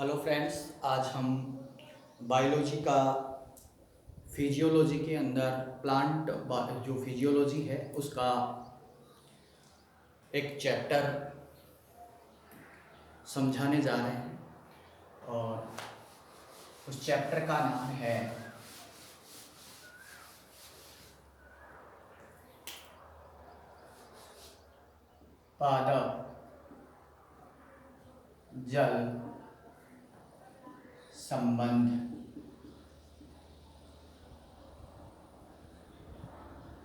Hello friends, आज हम biology का फिजियोलॉजी के अंदर प्लांट जो फिजियोलॉजी है उसका एक चैप्टर समझाने जा रहे हैं। और उस चैप्टर का नाम है पादप जल संबंध।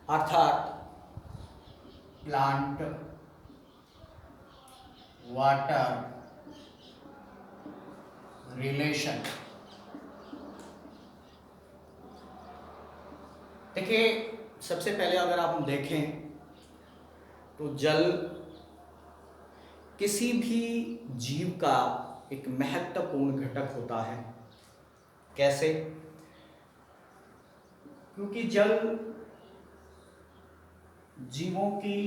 अर्थात प्लांट वाटर रिलेशन। देखिए, सबसे पहले अगर आप देखें तो जल किसी भी जीव का एक महत्वपूर्ण घटक होता है। कैसे? क्योंकि जल जीवों की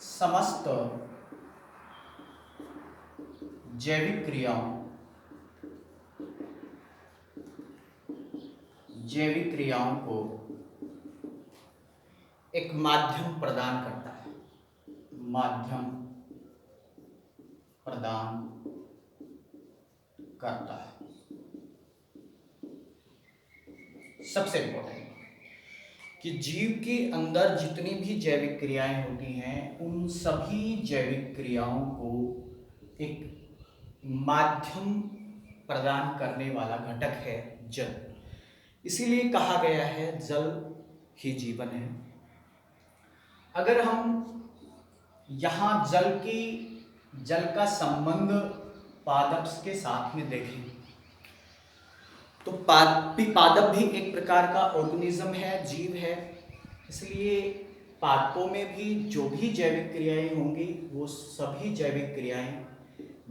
समस्त जैविक क्रियाओं को एक माध्यम प्रदान करता है। माध्यम प्रदान करता है। सबसे इम्पोर्टेंट कि जीव के अंदर जितनी भी जैविक क्रियाएं होती हैं उन सभी जैविक क्रियाओं को एक माध्यम प्रदान करने वाला घटक है जल। इसीलिए कहा गया है जल ही जीवन है। अगर हम यहाँ जल का संबंध पादप के साथ में देखें तो पादप भी एक प्रकार का ऑर्गेनिज्म है, जीव है। इसलिए पादपों में भी जो भी जैविक क्रियाएं होंगी वो सभी जैविक क्रियाएं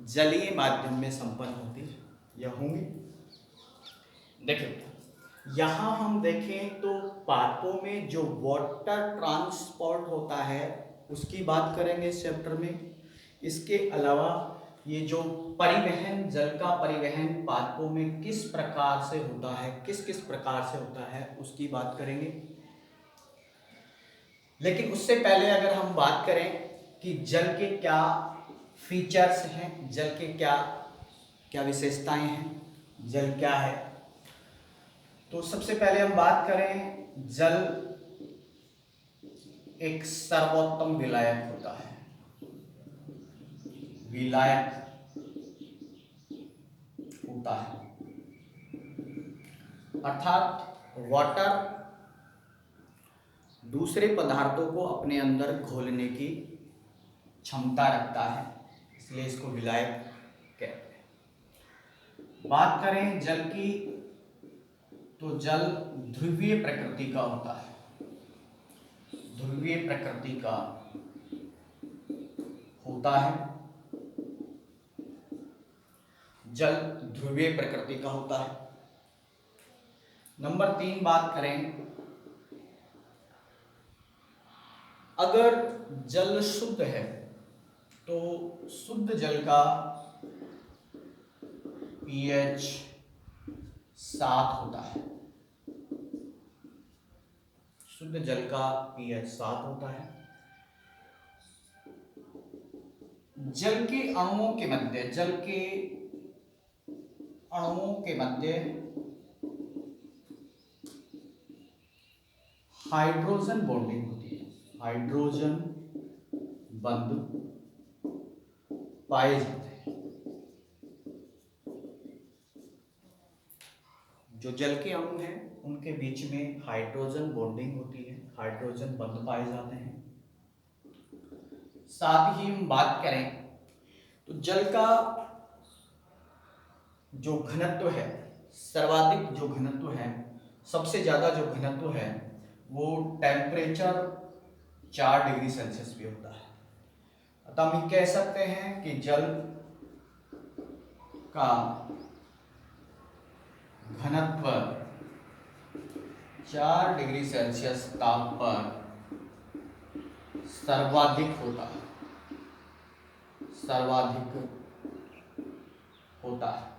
जलीय माध्यम में संपन्न होती या होंगी। देखिए, यहाँ हम देखें तो पादपों में जो वाटर ट्रांसपोर्ट होता है उसकी बात करेंगे इस चैप्टर में। इसके अलावा ये जो परिवहन, जल का परिवहन पादपों में किस प्रकार से होता है, किस प्रकार से होता है उसकी बात करेंगे। लेकिन उससे पहले अगर हम बात करें कि जल के क्या फीचर्स हैं, जल के क्या क्या विशेषताएं हैं, जल क्या है, तो सबसे पहले हम बात करें जल एक सर्वोत्तम विलायक होता है। विलायक होता है अर्थात वाटर दूसरे पदार्थों को अपने अंदर घोलने की क्षमता रखता है, इसलिए इसको विलायक कहते हैं। बात करें जल की तो जल ध्रुवीय प्रकृति का होता है। ध्रुवीय प्रकृति का होता है। जल ध्रुवीय प्रकृति का होता है। नंबर 3 बात करें, अगर जल शुद्ध है तो शुद्ध जल का पीएच 7 होता है। शुद्ध जल का पीएच 7 होता है। जल के अणुओं के मध्य हाइड्रोजन बॉन्डिंग होती है। हाइड्रोजन बंध पाए जाते हैं। जो जल के अणु हैं उनके बीच में हाइड्रोजन बॉन्डिंग होती है, हाइड्रोजन बंध पाए जाते हैं। साथ ही हम बात करें तो जल का जो घनत्व है, सर्वाधिक जो घनत्व है, सबसे ज्यादा जो घनत्व है वो टेम्परेचर 4 डिग्री सेल्सियस भी होता है। अतः हम कह सकते हैं कि जल का घनत्व 4 डिग्री सेल्सियस ताप पर सर्वाधिक होता है। सर्वाधिक होता है।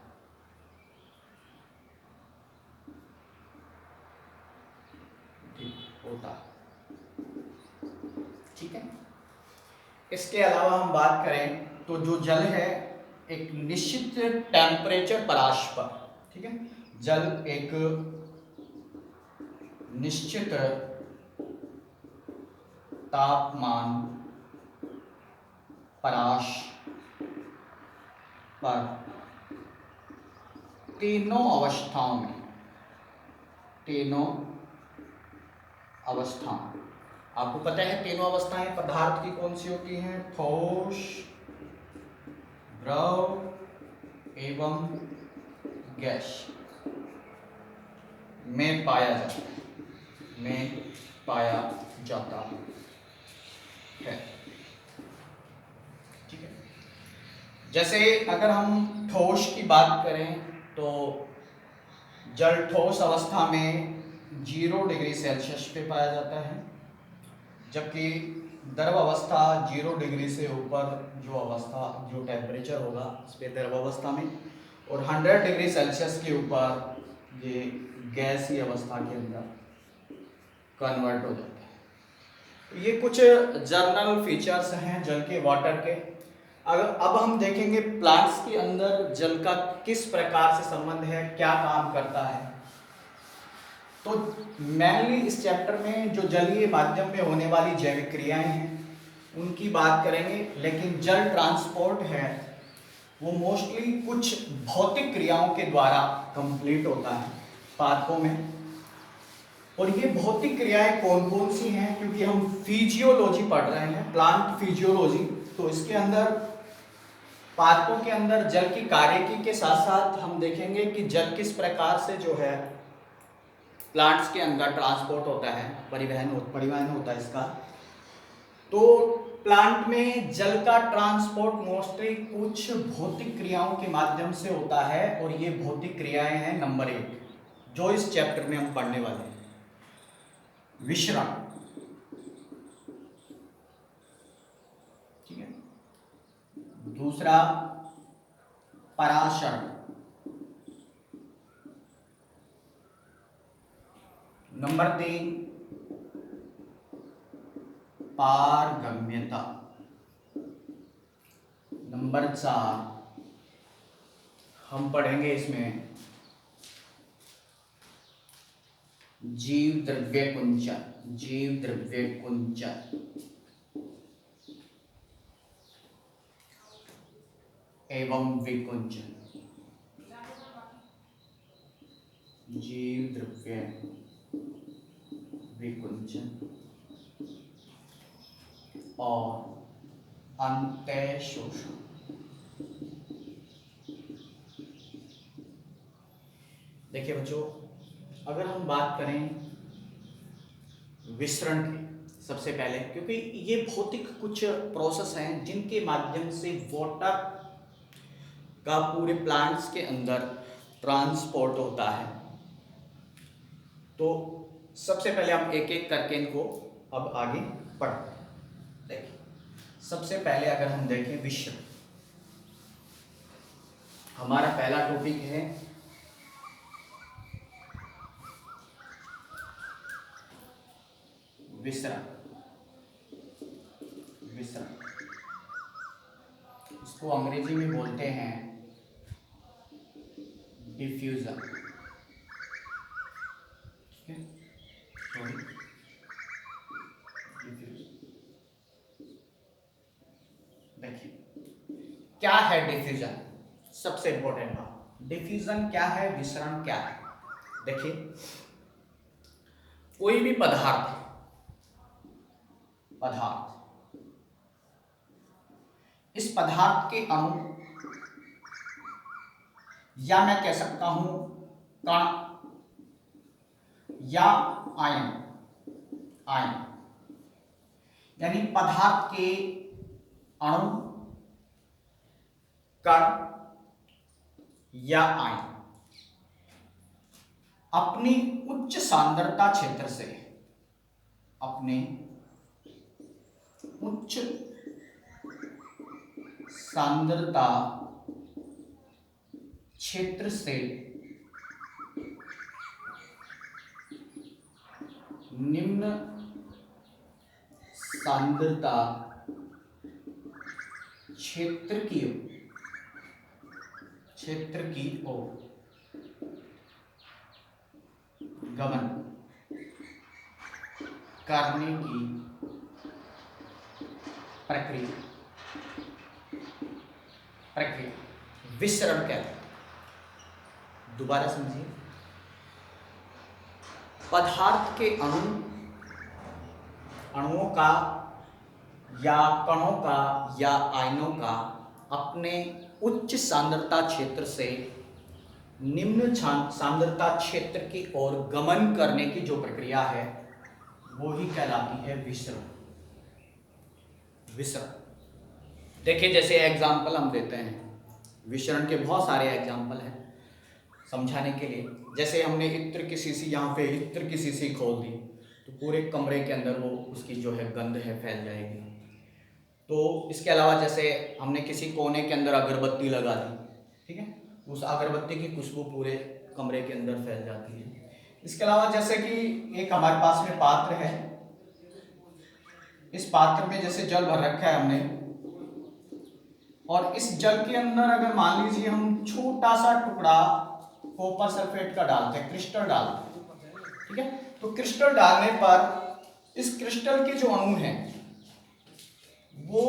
होता है, ठीक है। इसके अलावा हम बात करें तो जो जल है एक निश्चित टेम्परेचर पराश पर, ठीक है, जल एक निश्चित तापमान पराश पर तीनों अवस्थाओं में, तीनों अवस्थाओं, आपको पता है तीनों अवस्थाएं पदार्थ की कौन सी होती हैं? ठोस, द्रव एवं गैस में पाया जाता है, में पाया जाता है, ठीक है। जैसे अगर हम ठोस की बात करें तो जल ठोस अवस्था में 0 डिग्री सेल्सियस पे पाया जाता है, जबकि द्रव अवस्था 0 डिग्री से ऊपर जो अवस्था, जो टेम्परेचर होगा इस पे द्रव अवस्था में, और 100 डिग्री सेल्सियस के ऊपर ये गैसीय अवस्था के अंदर कन्वर्ट हो जाता है। ये कुछ जर्नल फीचर्स हैं जल के, वाटर के। अब हम देखेंगे प्लांट्स के अंदर जल का किस प्रकार से संबंध है, क्या काम करता है। तो मेनली इस चैप्टर में जो जलीय माध्यम में होने वाली जैविक क्रियाएं हैं उनकी बात करेंगे, लेकिन जल ट्रांसपोर्ट है वो मोस्टली कुछ भौतिक क्रियाओं के द्वारा कंप्लीट होता है पादपों में। और ये भौतिक क्रियाएं कौन कौन सी हैं, क्योंकि हम फिजियोलॉजी पढ़ रहे हैं, प्लांट फिजियोलॉजी, तो इसके अंदर पादपों के अंदर जल की कार्यकी के साथ साथ हम देखेंगे कि जल किस प्रकार से जो है प्लांट्स के अंदर ट्रांसपोर्ट होता है, परिवहन होता है इसका। तो प्लांट में जल का ट्रांसपोर्ट मोस्टली कुछ भौतिक क्रियाओं के माध्यम से होता है, और ये भौतिक क्रियाएं हैं नंबर 1 जो इस चैप्टर में हम पढ़ने वाले हैं। विश्रण, ठीक है। दूसरा पराशरण, नंबर 3 पारगम्यता, नंबर 4 हम पढ़ेंगे इसमें जीव द्रव्य कुंचन, जीव द्रव्य कुंचन एवं विकुंचन, जीव द्रव्य विकुंचन और अंतः शोषण। देखिए बच्चों, अगर हम बात करें विसरण की सबसे पहले, क्योंकि ये भौतिक कुछ प्रोसेस हैं जिनके माध्यम से वाटर का पूरे प्लांट्स के अंदर ट्रांसपोर्ट होता है। तो सबसे पहले हम एक एक करके इनको अब आगे पढ़ते हैं। देखिए, सबसे पहले अगर हम देखें विसरण, हमारा पहला टॉपिक है विसरण। विसरण इसको अंग्रेजी में बोलते हैं डिफ्यूजन, ठीक है। देखिए क्या है डिफ्यूजन, सबसे इंपॉर्टेंट बात, डिफ्यूजन क्या है, विसरण क्या है। देखिए, कोई भी पदार्थ इस पदार्थ के अणु, या मैं कह सकता हूं कण या आयन, यानी पदार्थ के अणु, कण या आयन अपनी उच्च सांद्रता क्षेत्र से, अपने उच्च सांद्रता क्षेत्र से निम्न सांद्रता क्षेत्र की ओर गमन करने की प्रक्रिया विसरण कहते हैं। दोबारा समझिए, पदार्थ के अणुओं का या कणों का या आयनों का अपने उच्च सांद्रता क्षेत्र से निम्न सांद्रता क्षेत्र की ओर गमन करने की जो प्रक्रिया है वो ही कहलाती है विसरण। देखिए, जैसे एग्जाम्पल हम देते हैं, विसरण के बहुत सारे एग्जाम्पल हैं समझाने के लिए। जैसे हमने इत्र की शीशी, यहाँ पे इत्र की शीशी खोल दी तो पूरे कमरे के अंदर वो उसकी जो है गंध है फैल जाएगी। तो इसके अलावा जैसे हमने किसी कोने के अंदर अगरबत्ती लगा दी, ठीक है, उस अगरबत्ती की खुशबू पूरे कमरे के अंदर फैल जाती है। इसके अलावा जैसे कि एक हमारे पास में पात्र है, इस पात्र में जैसे जल भर रखा है हमने, और इस जल के अंदर अगर मान लीजिए हम छोटा सा टुकड़ा कॉपर सल्फेट का डालते हैं, क्रिस्टल डालते हैं, ठीक है, तो क्रिस्टल डालने पर इस क्रिस्टल के जो अणु हैं वो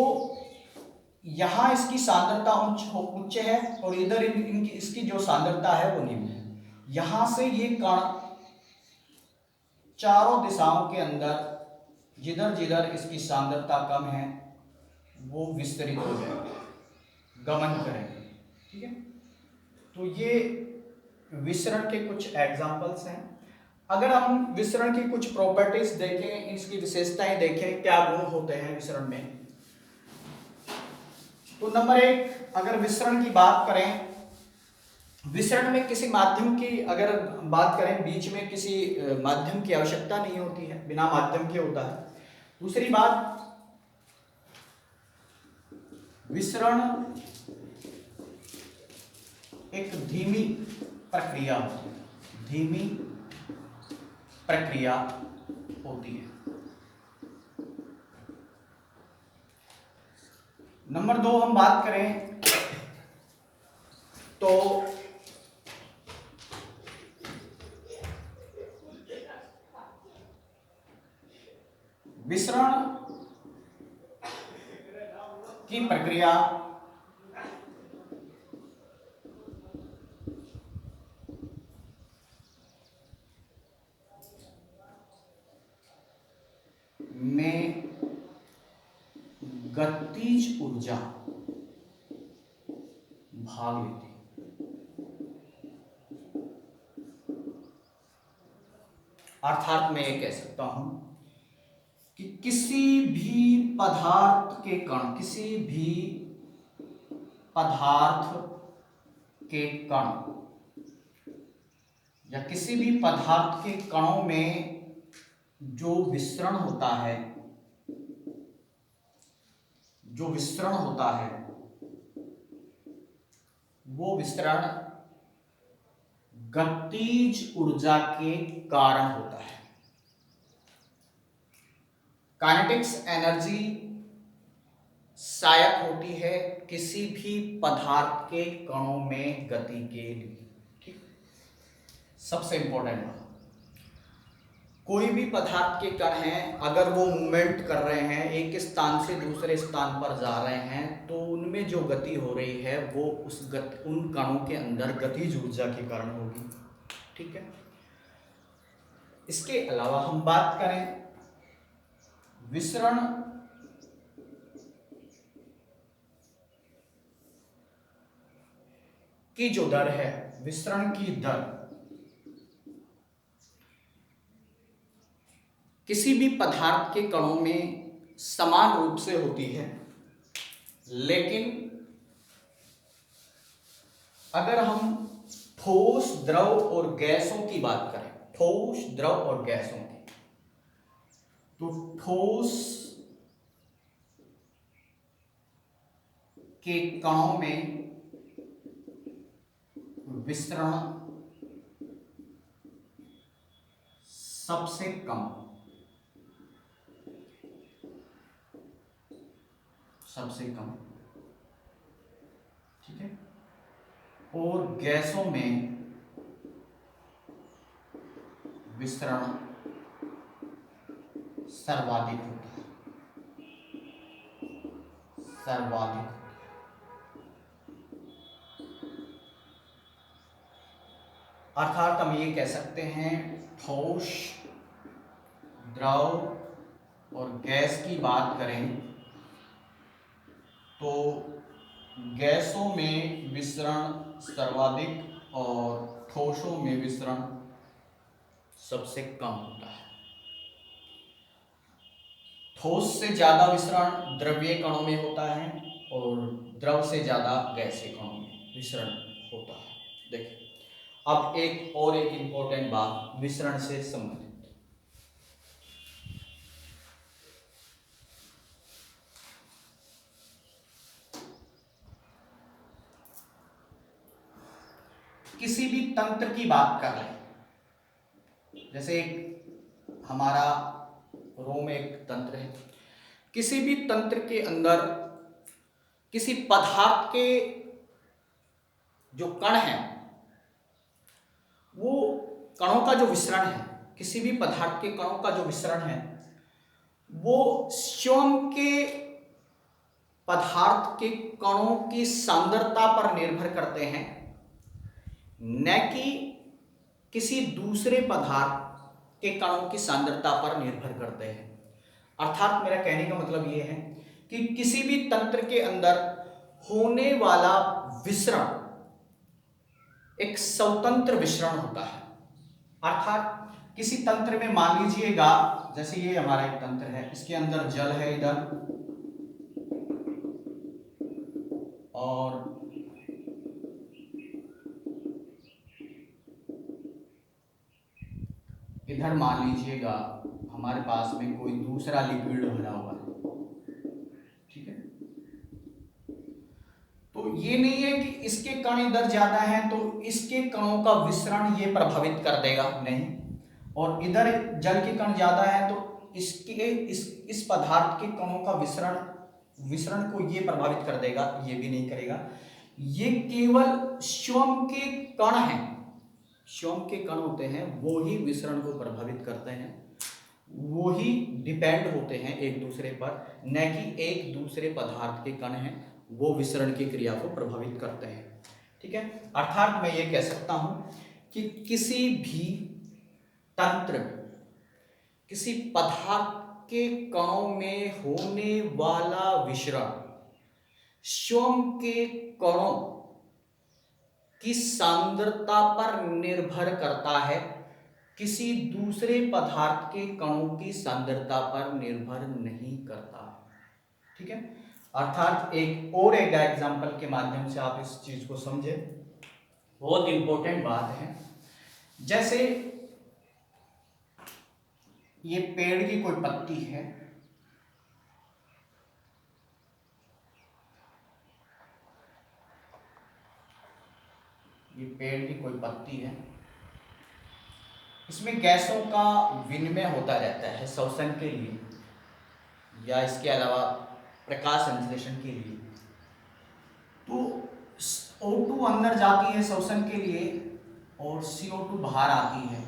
यहाँ इसकी सांद्रता उच्च है और इधर इनकी इसकी जो सांद्रता है वो निम्न है। यहां से ये कण चारों दिशाओं के अंदर जिधर जिधर इसकी सांद्रता कम है वो विस्तरित हो जाएगा, गमन करेंगे, ठीक है। तो ये विसरण के कुछ एग्जाम्पल्स हैं। अगर हम विसरण की कुछ प्रॉपर्टीज देखें, इसकी विशेषताएं देखें, क्या गुण होते हैं विसरण में, तो नंबर 1, अगर विसरण की बात करें, विसरण में किसी माध्यम की अगर बात करें, बीच में किसी माध्यम की आवश्यकता नहीं होती है, बिना माध्यम के होता है। दूसरी बात, विसरण एक धीमी प्रक्रिया होती है, धीमी प्रक्रिया होती है। नंबर 2 हम बात करें तो विसरण की प्रक्रिया में गतिज ऊर्जा भाग लेती है। अर्थात मैं ये कह सकता हूं कि किसी भी पदार्थ के कण, किसी भी पदार्थ के कण या किसी भी पदार्थ के कणों में जो विसरण होता है, वो विसरण गतिज ऊर्जा के कारण होता है। काइनेटिक्स एनर्जी सहायक होती है किसी भी पदार्थ के कणों में गति के लिए, ठीक। सबसे इंपॉर्टेंट बात, कोई भी पदार्थ के कण हैं, अगर वो मूवमेंट कर रहे हैं, एक स्थान से दूसरे स्थान पर जा रहे हैं, तो उनमें जो गति हो रही है वो उन कणों के अंदर गतिज ऊर्जा के कारण होगी, ठीक है। इसके अलावा हम बात करें विसरण की जो दर है, विसरण की दर किसी भी पदार्थ के कणों में समान रूप से होती है, लेकिन अगर हम ठोस, द्रव और गैसों की बात करें, ठोस, द्रव और गैसों की, तो ठोस के कणों में विसरण सबसे कम, ठीक है, और गैसों में विसरण सर्वाधिक होता है, सर्वाधिक। अर्थात हम ये कह सकते हैं ठोस, द्रव और गैस की बात करें तो गैसों में विसरण सर्वाधिक और ठोसों में विसरण सबसे कम होता है। ठोस से ज्यादा विसरण द्रव्य कणों में होता है और द्रव से ज्यादा गैसीय कणों में विसरण होता है। देखिए अब एक इंपॉर्टेंट बात विसरण से संबंधित, किसी भी तंत्र की बात कर लें, जैसे एक हमारा रोम एक तंत्र है, किसी भी तंत्र के अंदर किसी पदार्थ के जो कण है, वो कणों का जो विसरण है, किसी भी पदार्थ के कणों का जो विसरण है वो स्वयं के पदार्थ के कणों की सांद्रता पर निर्भर करते हैं, न कि किसी दूसरे पदार्थ के कणों की सांद्रता पर निर्भर करते हैं। अर्थात मेरा कहने का मतलब यह है कि किसी भी तंत्र के अंदर होने वाला विसरण एक स्वतंत्र विसरण होता है। अर्थात किसी तंत्र में मान लीजिएगा, जैसे ये हमारा एक तंत्र है, इसके अंदर जल है इधर और इधर मान लीजिएगा हमारे पास में कोई दूसरा लिक्विड भरा हुआ है, ठीक है। तो ये नहीं है कि इसके कण इधर ज्यादा हैं तो इसके कणों का विसरण ये प्रभावित कर देगा, नहीं, और इधर जल के कण ज्यादा है तो इसके इस पदार्थ के कणों का विसरण को ये प्रभावित कर देगा, ये भी नहीं करेगा। ये केवल स्वयं के कण हैं, स्वयं के कण होते हैं वो ही विसरण को प्रभावित करते हैं, वो ही डिपेंड होते हैं एक दूसरे पर, न कि एक दूसरे पदार्थ के कण हैं वो विसरण की क्रिया को प्रभावित करते हैं, ठीक है। अर्थात मैं ये कह सकता हूं कि किसी भी तंत्र, किसी पदार्थ के कणों में होने वाला विसरण स्वयं के कणों की सांद्रता पर निर्भर करता है, किसी दूसरे पदार्थ के कणों की सांद्रता पर निर्भर नहीं करता, ठीक है। अर्थात एक एग्जाम्पल के माध्यम से आप इस चीज को समझे, बहुत इंपॉर्टेंट बात है। जैसे ये पेड़ की कोई पत्ती है, ये पेड़ की कोई पत्ती है, इसमें गैसों का विनिमय होता रहता है श्वसन के लिए या इसके अलावा प्रकाश संश्लेषण के लिए। तो O2 अंदर जाती है श्वसन के लिए और CO2 बाहर आती है,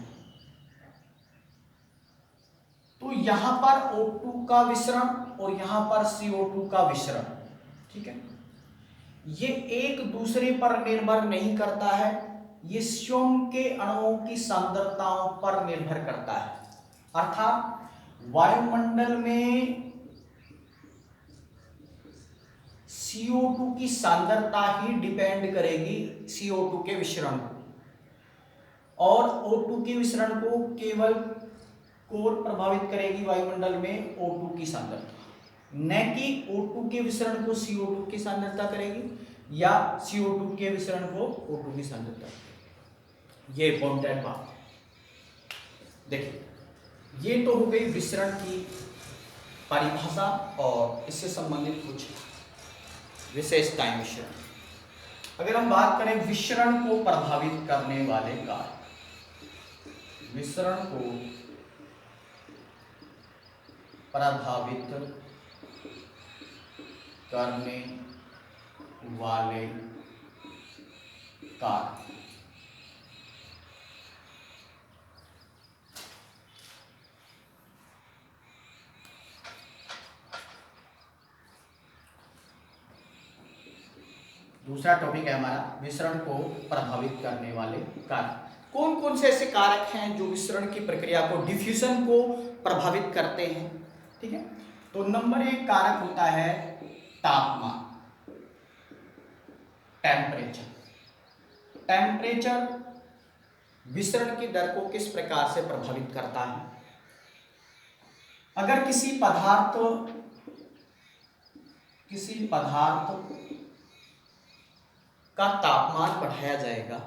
तो यहां पर O2 का विसरण और यहां पर CO2 का विसरण, ठीक है, ये एक दूसरे पर निर्भर नहीं करता है, ये स्वयं के अणुओं की सांद्रताओं पर निर्भर करता है। अर्थात वायुमंडल में CO2 की सांद्रता ही डिपेंड करेगी CO2 के विसरण को, और O2 के विसरण को केवल कोर प्रभावित करेगी वायुमंडल में O2 की सांद्रता, न कि O2 के विसरण को CO2 की सांद्रता करेगी या CO2 के विसरण को O2 की सांद्रता करेगी। ये इंपॉर्टेंट बात है। देखिए ये तो हो गई विसरण की परिभाषा और इससे संबंधित कुछ विशेषताएं विसरण। अगर हम बात करें विसरण को प्रभावित करने वाले कारक, विसरण को प्रभावित करने वाले कारक, दूसरा टॉपिक है हमारा विसरण को प्रभावित करने वाले कारक। कौन कौन से ऐसे कारक हैं जो विसरण की प्रक्रिया को, डिफ्यूजन को प्रभावित करते हैं? ठीक है, तो नंबर 1 कारक होता है तापमान, टेम्परेचर। टेम्परेचर विसरण की दर को किस प्रकार से प्रभावित करता है? अगर किसी पदार्थ का तापमान बढ़ाया जाएगा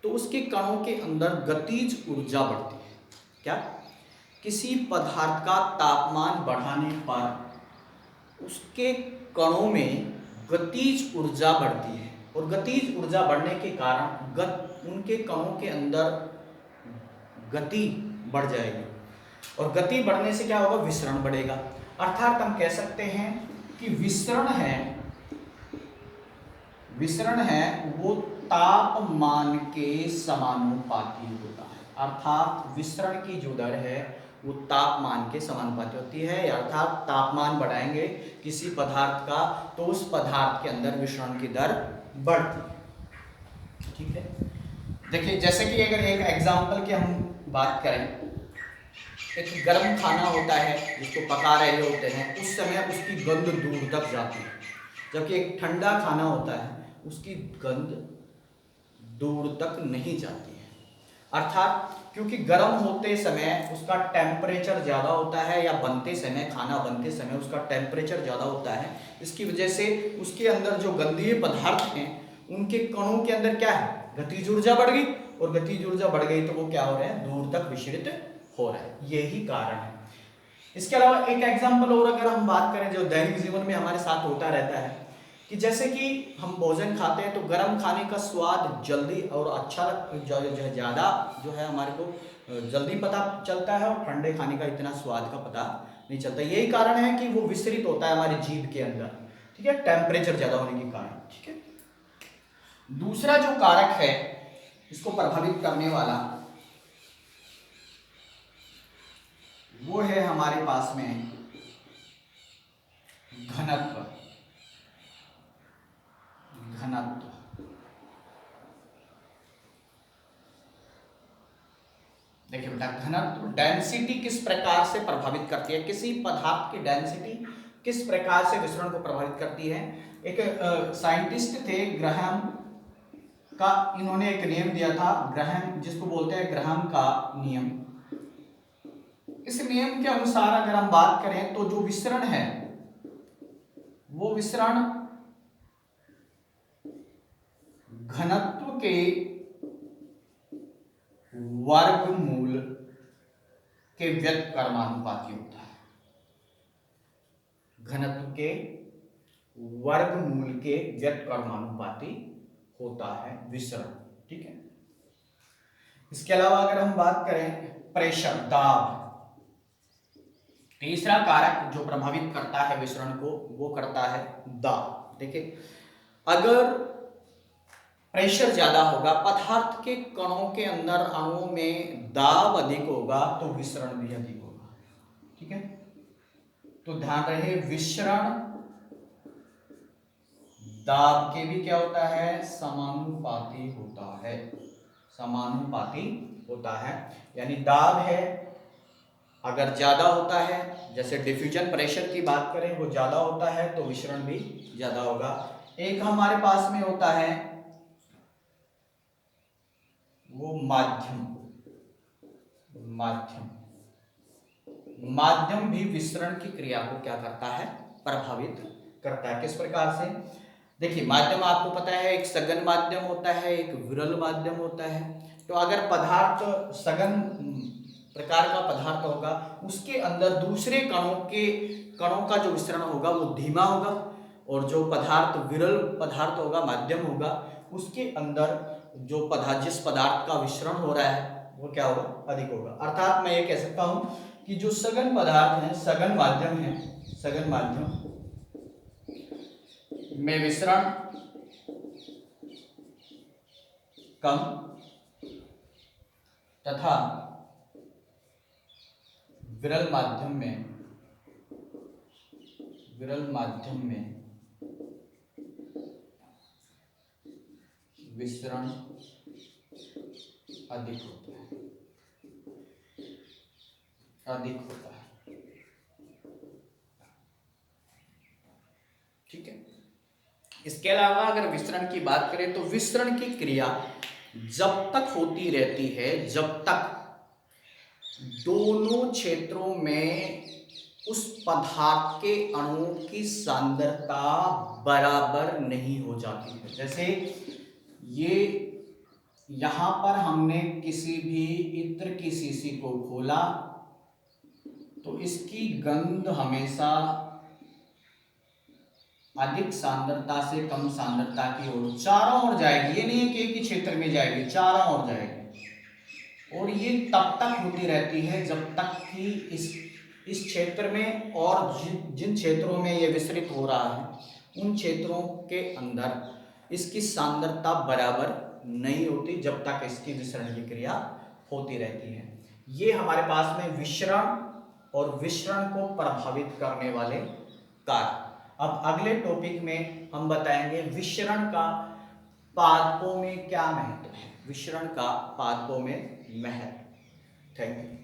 तो उसके कणों के अंदर गतिज ऊर्जा बढ़ती है। क्या? किसी पदार्थ का तापमान बढ़ाने पर उसके कणों में गतिज ऊर्जा बढ़ती है और गतिज ऊर्जा बढ़ने के कारण उनके कणों के अंदर गति बढ़ जाएगी और गति बढ़ने से क्या होगा? विसरण बढ़ेगा। अर्थात हम कह सकते हैं कि विसरण है वो तापमान के समानुपाती होता है। अर्थात विसरण की जो दर है वो तापमान के समानुपाती होती है, अर्थात तापमान बढ़ाएंगे किसी पदार्थ का तो उस पदार्थ के अंदर विसरण की दर बढ़ती है। ठीक है, देखिए जैसे कि अगर एक एग्जांपल की हम बात करें, एक गर्म खाना होता है जिसको पका रहे होते हैं, उस समय उसकी गंध दूर तक जाती है, जबकि एक ठंडा खाना होता है उसकी गंध दूर तक नहीं जाती है। अर्थात क्योंकि गर्म होते समय उसका टेम्परेचर ज़्यादा होता है या खाना बनते समय उसका टेम्परेचर ज़्यादा होता है, इसकी वजह से उसके अंदर जो गंधीय पदार्थ हैं उनके कणों के अंदर क्या है? गतिज ऊर्जा बढ़ गई और गतिज ऊर्जा बढ़ गई तो वो क्या हो रहा है? दूर तक विसरित हो रहा है। यही कारण है। इसके अलावा एक एग्जाम्पल और अगर हम बात करें जो दैनिक जीवन में हमारे साथ होता रहता है कि जैसे कि हम भोजन खाते हैं तो गर्म खाने का स्वाद जल्दी और अच्छा ज़्यादा जो है हमारे को जल्दी पता चलता है और ठंडे खाने का इतना स्वाद का पता नहीं चलता। यही कारण है कि वो विसरित होता है हमारी जीभ के अंदर। ठीक है, टेम्परेचर ज़्यादा होने के कारण। ठीक है, दूसरा जो कारक है इसको प्रभावित करने वाला वो है हमारे पास में घनत्व। देखिए बेटा, घनत्व डेंसिटी किस प्रकार से प्रभावित करती है, किसी पदार्थ की डेंसिटी किस प्रकार से विसरण को प्रभावित करती है। एक साइंटिस्ट थे ग्राहम का, इन्होंने एक नियम दिया था, ग्राहम जिसको बोलते हैं ग्राहम का नियम। इस नियम के अनुसार अगर हम बात करें तो जो विसरण है वो विसरण घनत्व के वर्गमूल के व्युत्क्रमानुपाती होता है। घनत्व के वर्गमूल के व्युत्क्रमानुपाती होता है विसरण। ठीक है, इसके अलावा अगर हम बात करें प्रेशर, दाब, तीसरा कारक जो प्रभावित करता है विसरण को वो करता है दाब। देखिए, अगर प्रेशर ज्यादा होगा, पदार्थ के कणों के अंदर अणुओं में दाब अधिक होगा तो विसरण भी अधिक होगा। ठीक है, तो ध्यान रहे विसरण दाब के भी क्या होता है? समानुपाती होता है। समानुपाती होता है, यानी दाब है अगर ज्यादा होता है, जैसे डिफ्यूजन प्रेशर की बात करें वो ज्यादा होता है तो विसरण भी ज्यादा होगा। एक हमारे पास में होता है वो माध्यम भी विसरण की क्रिया को क्या करता है? प्रभावित करता है। किस प्रकार से? देखिए, माध्यम आपको पता है एक सघन माध्यम होता है, एक विरल माध्यम होता है। तो अगर पदार्थ सघन प्रकार का पदार्थ होगा उसके अंदर दूसरे कणों का जो विसरण होगा वो धीमा होगा और जो पदार्थ विरल पदार्थ होगा, माध्यम होगा, उसके अंदर जो पदार्थ, जिस पदार्थ का विसरण हो रहा है वो क्या होगा, अधिक होगा। अर्थात मैं ये कह सकता हूं कि जो सघन पदार्थ है, सघन माध्यम है, सघन माध्यम में विसरण कम तथा विरल माध्यम में विसरण अधिक होता है, ठीक है। इसके अलावा अगर विसरण की बात करें तो विसरण की क्रिया जब तक होती रहती है जब तक दोनों क्षेत्रों में उस पदार्थ के अणुओं की सांद्रता बराबर नहीं हो जाती है। जैसे ये यहां पर हमने किसी भी इत्र की शीशी को खोला तो इसकी गंध हमेशा अधिक सांद्रता से कम सांद्रता की ओर चारों ओर जाएगी। ये नहीं है कि एक ही क्षेत्र में जाएगी, चारों ओर जाएगी। और ये तब तक होती रहती है जब तक कि इस क्षेत्र में और जिन क्षेत्रों में ये विसरित हो रहा है उन क्षेत्रों के अंदर इसकी सांद्रता बराबर नहीं होती, जब तक इसकी विसरण की क्रिया होती रहती है। ये हमारे पास में विसरण और विसरण को प्रभावित करने वाले कारक। अब अगले टॉपिक में हम बताएंगे विसरण का पादपों में क्या महत्व है, विसरण का पादपों में महत्व। Thank you.